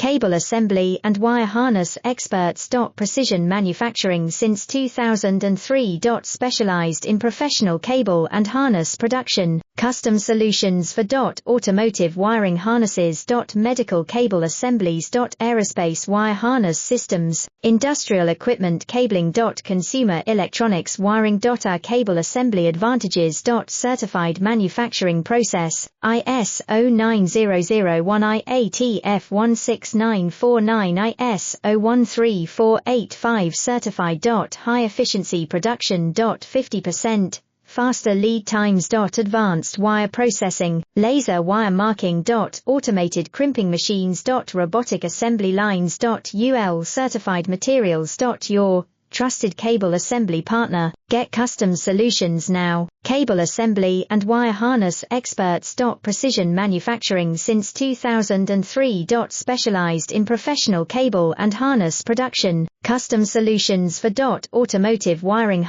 Cable assembly and wire harness experts. Precision manufacturing since 2003. Specialized in professional cable and harness production, custom solutions for automotive wiring harnesses. Medical cable assemblies. Aerospace wire harness systems, industrial equipment cabling. Consumer electronics wiring. Our cable assembly advantages. Certified manufacturing process, ISO 9001 IATF 16949 ISO 13485 certified. High efficiency production. 50% faster lead times. Advanced wire processing, laser wire marking. Automated crimping machines. Robotic assembly lines. UL certified materials. Your trusted cable assembly partner. Get custom solutions now. Cable assembly and wire harness experts. Precision manufacturing since 2003. Specialized in professional cable and harness production, custom solutions for automotive wiring